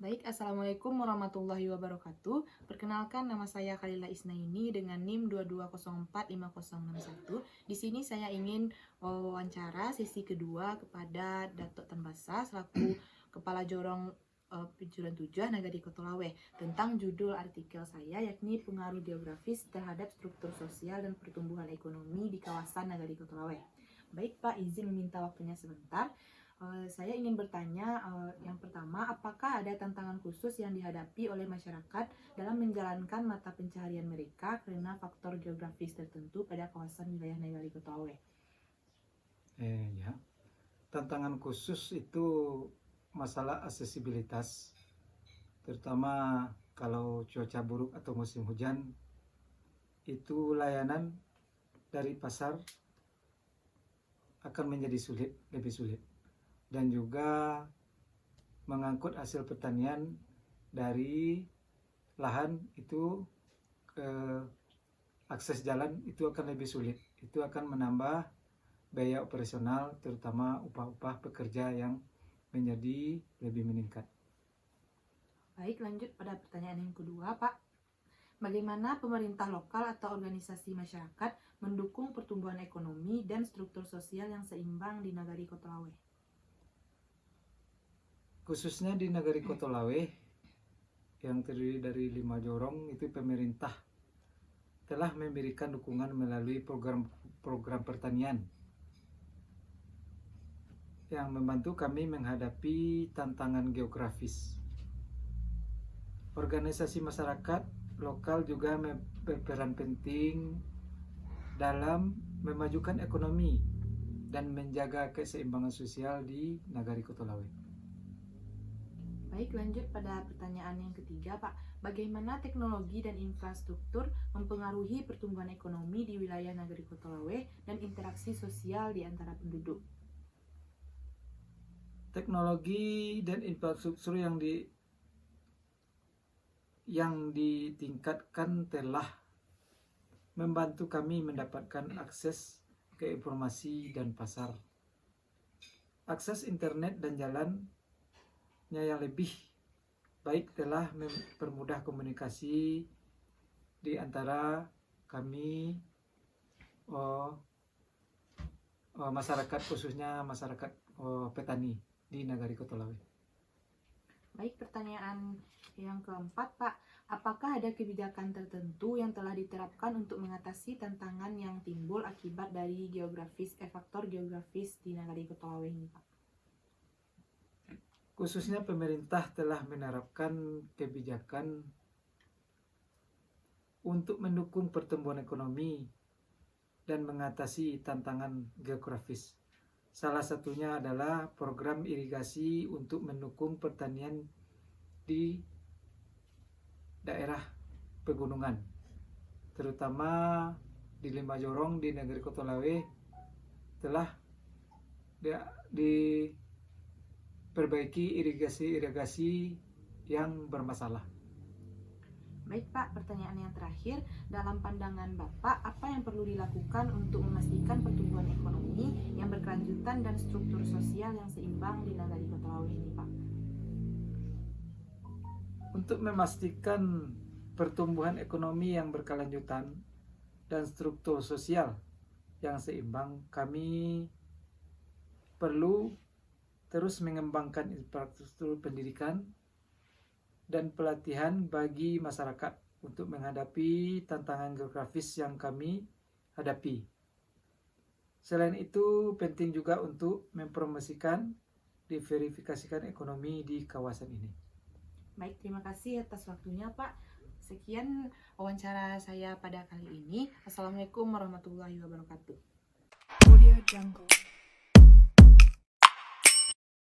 Baik, Assalamualaikum warahmatullahi wabarakatuh. Perkenalkan, nama saya Khalila Isnaini dengan NIM 22045061. Di sini saya ingin wawancara sesi kedua kepada Datuk Tan Basa selaku Kepala Jorong Penjuran Tujah Nagari Kotolaweh tentang judul artikel saya, yakni pengaruh geografis terhadap struktur sosial dan pertumbuhan ekonomi di kawasan Nagari Kotolaweh. Baik Pak, izin meminta waktunya sebentar. Saya ingin bertanya, yang pertama, apakah ada tantangan khusus yang dihadapi oleh masyarakat dalam menjalankan mata pencaharian mereka karena faktor geografis tertentu pada kawasan wilayah Nagari Kotolaweh? Ya, tantangan khusus itu masalah aksesibilitas, terutama kalau cuaca buruk atau musim hujan, itu layanan dari pasar akan menjadi lebih sulit. Dan juga mengangkut hasil pertanian dari lahan itu ke akses jalan itu akan lebih sulit. Itu akan menambah biaya operasional, terutama upah-upah pekerja yang menjadi lebih meningkat. Baik, lanjut pada pertanyaan yang kedua, Pak. Bagaimana pemerintah lokal atau organisasi masyarakat mendukung pertumbuhan ekonomi dan struktur sosial yang seimbang di Nagari Kotolaweh? Khususnya di Nagari Kotolaweh yang terdiri dari 5 jorong, itu pemerintah telah memberikan dukungan melalui program pertanian yang membantu kami menghadapi tantangan geografis. Organisasi masyarakat lokal juga berperan penting dalam memajukan ekonomi dan menjaga keseimbangan sosial di Nagari Kotolaweh. Baik, lanjut pada pertanyaan yang ketiga, Pak. Bagaimana teknologi dan infrastruktur mempengaruhi pertumbuhan ekonomi di wilayah Nagari Kotolaweh dan interaksi sosial di antara penduduk? Teknologi dan infrastruktur yang ditingkatkan telah membantu kami mendapatkan akses ke informasi dan pasar. Akses internet dan jalannya yang lebih baik telah mempermudah komunikasi di antara kami masyarakat, khususnya masyarakat petani di Nagari Kotolaweh. Baik, pertanyaan yang keempat, Pak. Apakah ada kebijakan tertentu yang telah diterapkan untuk mengatasi tantangan yang timbul akibat dari faktor geografis di Nagari Kotolaweh ini, Pak? Khususnya pemerintah telah menerapkan kebijakan untuk mendukung pertumbuhan ekonomi dan mengatasi tantangan geografis. Salah satunya adalah program irigasi untuk mendukung pertanian di daerah pegunungan, terutama di 5 jorong di Nagari Kotolaweh telah diperbaiki irigasi yang bermasalah. Baik Pak, pertanyaan yang terakhir, dalam pandangan Bapak, apa yang perlu dilakukan untuk memastikan pertumbuhan ekonomi yang berkelanjutan dan struktur sosial yang seimbang di Nagari Kotolaweh ini, Pak? Untuk memastikan pertumbuhan ekonomi yang berkelanjutan dan struktur sosial yang seimbang, kami perlu terus mengembangkan infrastruktur pendidikan dan pelatihan bagi masyarakat untuk menghadapi tantangan geografis yang kami hadapi. Selain itu, penting juga untuk mempromosikan, diverifikasikan ekonomi di kawasan ini. Baik, terima kasih atas waktunya, Pak. Sekian wawancara saya pada kali ini. Assalamualaikum warahmatullahi wabarakatuh. Audio Jungle.